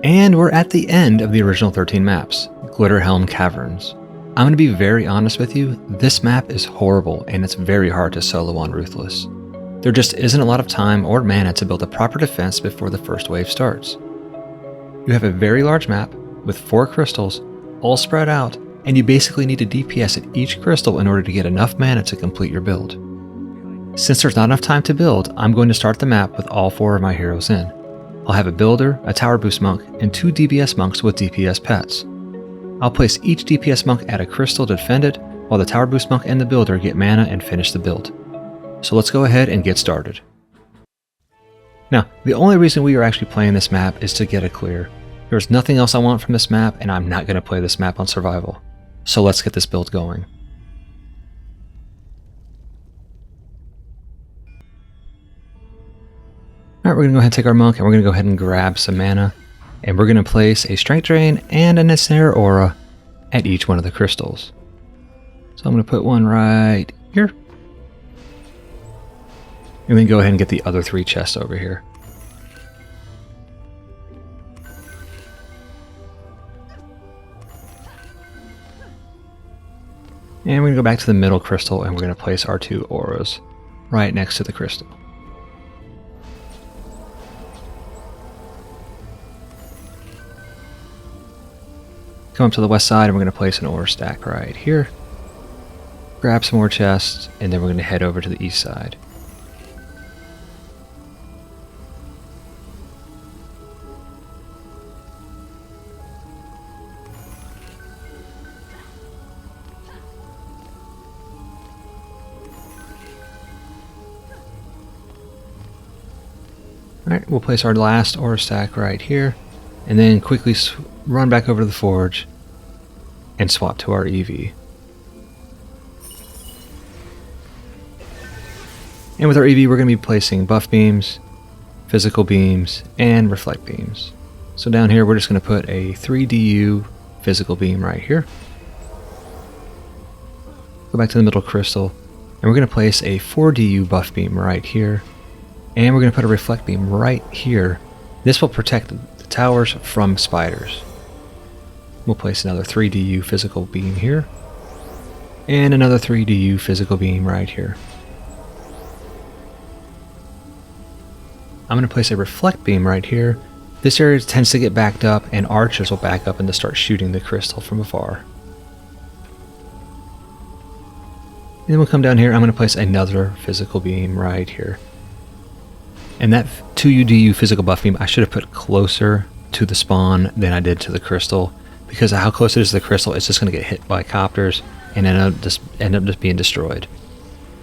And we're at the end of the original 13 maps, Glitterhelm Caverns. I'm going to be very honest with you, this map is horrible and it's very hard to solo on Ruthless. There just isn't a lot of time or mana to build a proper defense before the first wave starts. You have a very large map with 4 crystals, all spread out, and you basically need to DPS at each crystal in order to get enough mana to complete your build. Since there's not enough time to build, I'm going to start the map with all 4 of my heroes in. I'll have a builder, a tower boost monk, and 2 DPS monks with DPS pets. I'll place each DPS monk at a crystal to defend it, while the tower boost monk and the builder get mana and finish the build. So let's go ahead and get started. Now, the only reason we are actually playing this map is to get a clear. There's nothing else I want from this map, and I'm not going to play this map on survival. So let's get this build going. Alright, we're going to go ahead and take our monk and we're going to go ahead and grab some mana. And we're going to place a strength drain and an ensnare aura at each one of the crystals. So I'm going to put one right here. And then go ahead and get the other 3 chests over here. And we're going to go back to the middle crystal and we're going to place our 2 auras right next to the crystal. Come up to the west side and we're going to place an ore stack right here. Grab some more chests and then we're going to head over to the east side. Alright, we'll place our last ore stack right here, and then quickly run back over to the forge and swap to our EV. And with our EV, we're going to be placing buff beams, physical beams, and reflect beams. So down here, we're just going to put a 3DU physical beam right here. Go back to the middle crystal, and we're going to place a 4DU buff beam right here. And we're going to put a reflect beam right here. This will protect the towers from spiders. We'll place another 3DU physical beam here. And another 3DU physical beam right here. I'm going to place a reflect beam right here. This area tends to get backed up and archers will back up and to start shooting the crystal from afar. And then we'll come down here. I'm going to place another physical beam right here. And that 2UDU physical buff beam I should have put closer to the spawn than I did to the crystal, because of how close it is to the crystal, it's just going to get hit by copters and end up just being destroyed.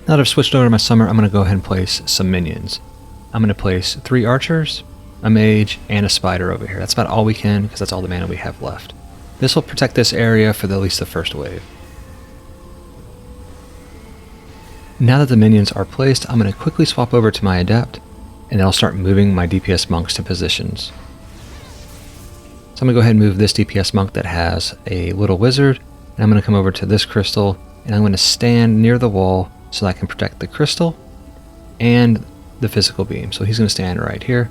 Now that I've switched over to my summer, I'm going to go ahead and place some minions. I'm going to place 3 archers, a mage, and a spider over here. That's about all we can, because that's all the mana we have left. This will protect this area for at least the first wave. Now that the minions are placed, I'm going to quickly swap over to my adept, and then I'll start moving my DPS monks to positions. So I'm going to go ahead and move this DPS monk that has a little wizard, and I'm going to come over to this crystal, and I'm going to stand near the wall so that I can protect the crystal and the physical beam. So he's going to stand right here.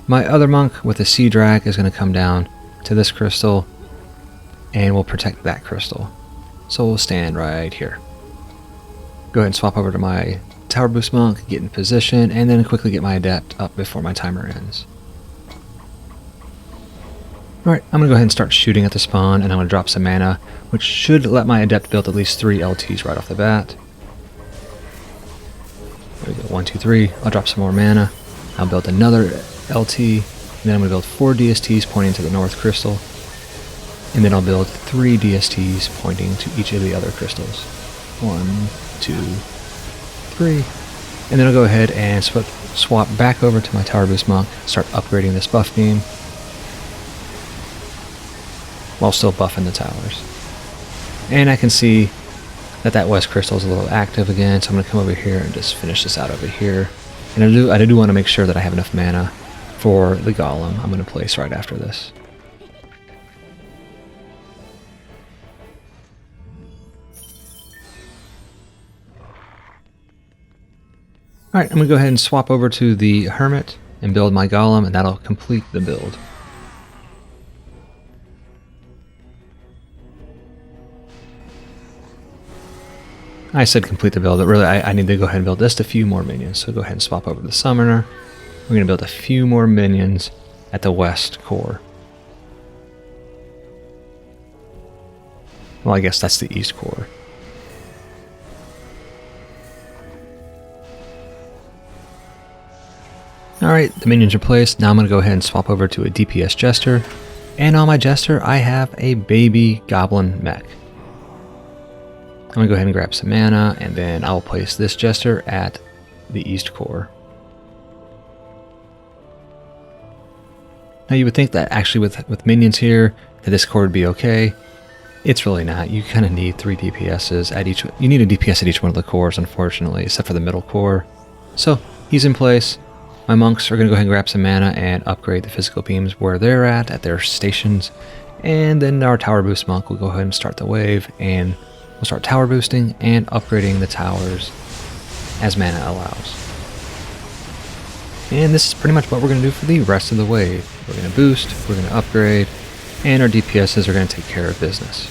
My other monk with a sea drag is going to come down to this crystal, and we'll protect that crystal. So we'll stand right here. Go ahead and swap over to my tower boost monk, get in position, and then quickly get my adept up before my timer ends. Alright, I'm going to go ahead and start shooting at the spawn, and I'm going to drop some mana, which should let my adept build at least 3 LTs right off the bat. There we go, 1, 2, 3. I'll drop some more mana. I'll build another LT, and then I'm going to build 4 DSTs pointing to the north crystal, and then I'll build 3 DSTs pointing to each of the other crystals. 1, 2, 3. And then I'll go ahead and swap back over to my tower boost monk, start upgrading this buff beam, while still buffing the towers. And I can see that that west crystal is a little active again, so I'm going to come over here and just finish this out over here. And I do want to make sure that I have enough mana for the golem I'm going to place right after this. Alright, I'm going to go ahead and swap over to the Hermit and build my golem, and that'll complete the build. I said complete the build, but really I need to go ahead and build just a few more minions. So go ahead and swap over to the Summoner. We're going to build a few more minions at the west core. Well, I guess that's the east core. Alright, the minions are placed. Now I'm going to go ahead and swap over to a DPS Jester. And on my Jester, I have a baby goblin mech. I'm going to go ahead and grab some mana, and then I'll place this Jester at the east core. Now you would think that actually with minions here, that this core would be okay. It's really not. You kind of need 3 DPSs at each. You need a DPS at each one of the cores, unfortunately, except for the middle core. So he's in place. My monks are going to go ahead and grab some mana and upgrade the physical beams where they're at their stations. And then our tower boost monk will go ahead and start the wave, and we'll start tower boosting and upgrading the towers as mana allows. And this is pretty much what we're going to do for the rest of the wave. We're going to boost, we're going to upgrade, and our DPSs are going to take care of business.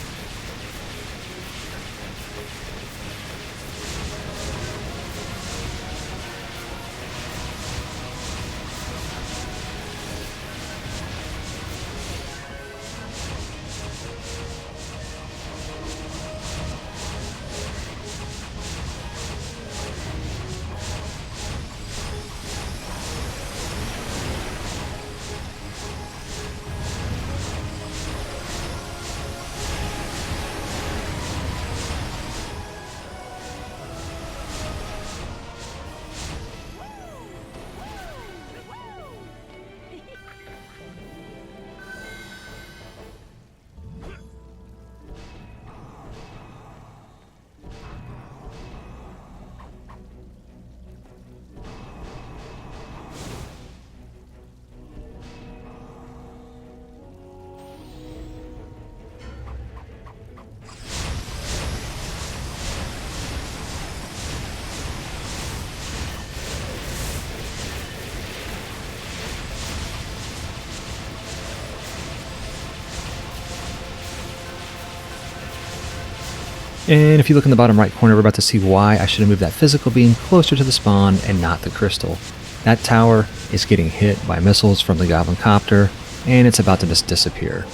And if you look in the bottom right corner, we're about to see why I should have moved that physical beam closer to the spawn and not the crystal. That tower is getting hit by missiles from the Goblin Copter, and it's about to just disappear.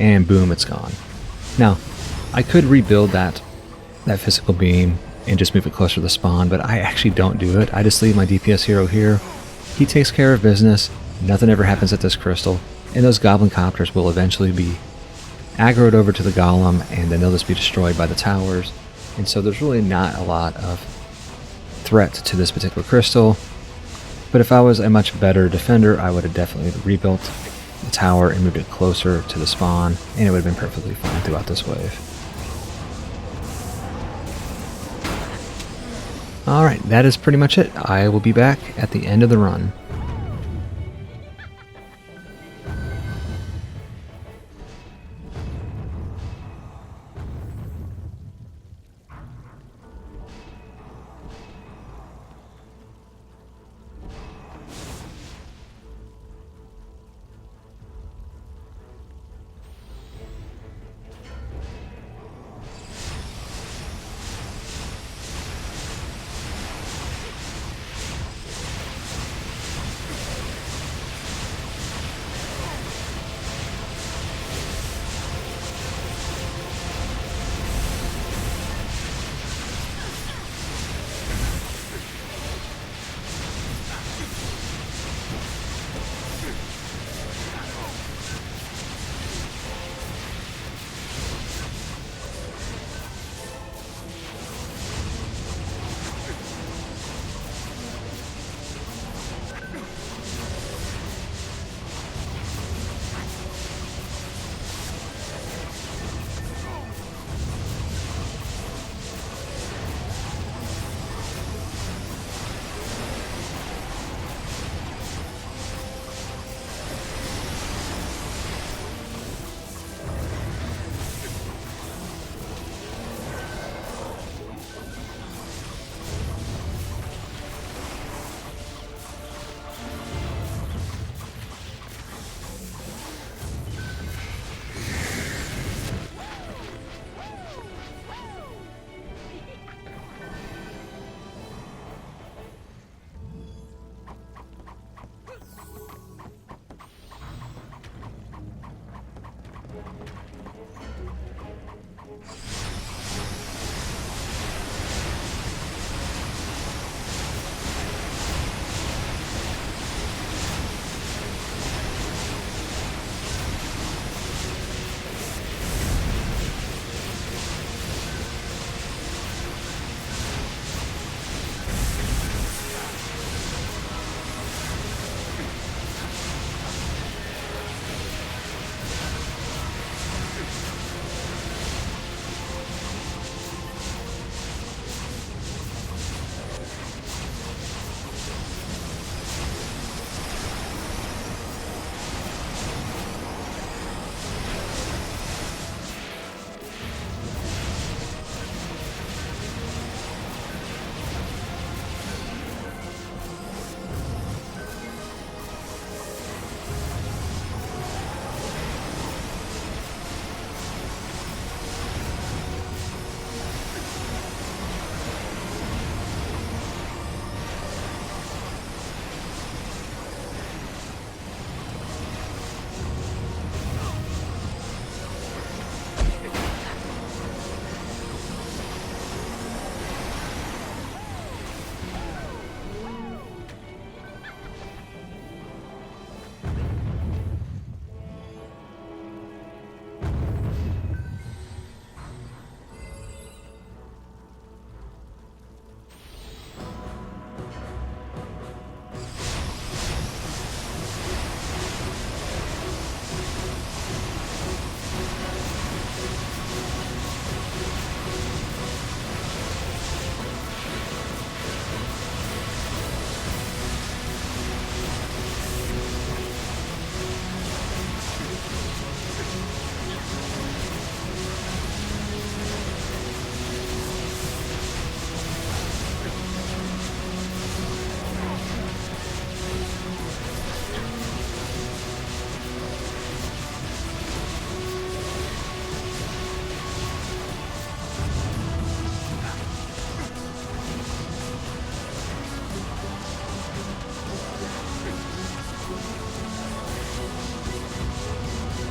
And boom, it's gone. Now, I could rebuild that physical beam and just move it closer to the spawn, but I actually don't do it. I just leave my DPS hero here. He takes care of business, nothing ever happens at this crystal, and those Goblin Copters will eventually be aggroed over to the golem, and then they'll just be destroyed by the towers. And so there's really not a lot of threat to this particular crystal. But if I was a much better defender, I would have definitely rebuilt the tower and moved it closer to the spawn, and it would have been perfectly fine throughout this wave. Alright, that is pretty much it. I will be back at the end of the run.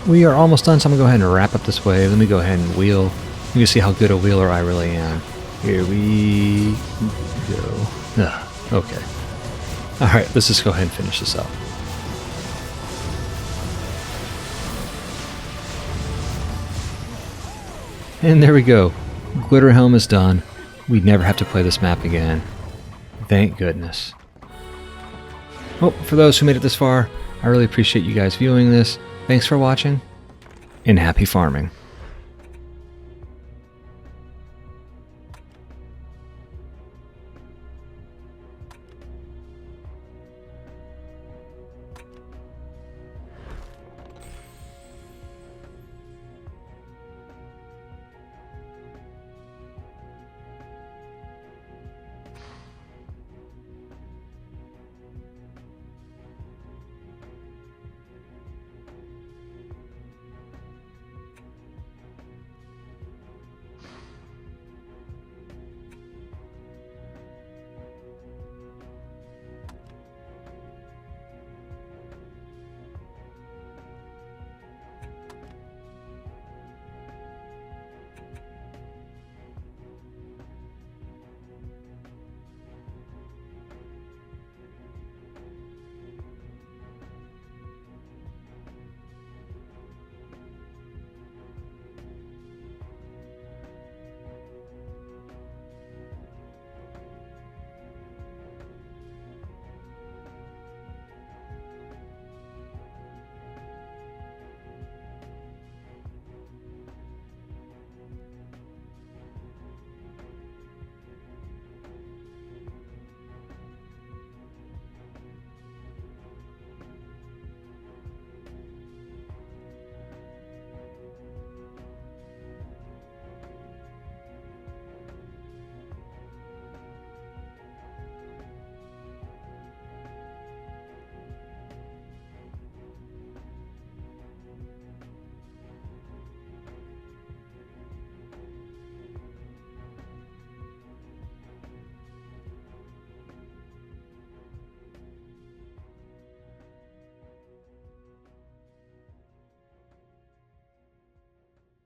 We are almost done, so I'm going to go ahead and wrap up this wave. Let me go ahead and wheel. You can see how good a wheeler I really am. Here we go. Ugh, okay. Alright, let's just go ahead and finish this up. And there we go. Glitterhelm is done. We never have to play this map again. Thank goodness. Well, for those who made it this far, I really appreciate you guys viewing this. Thanks for watching, and happy farming.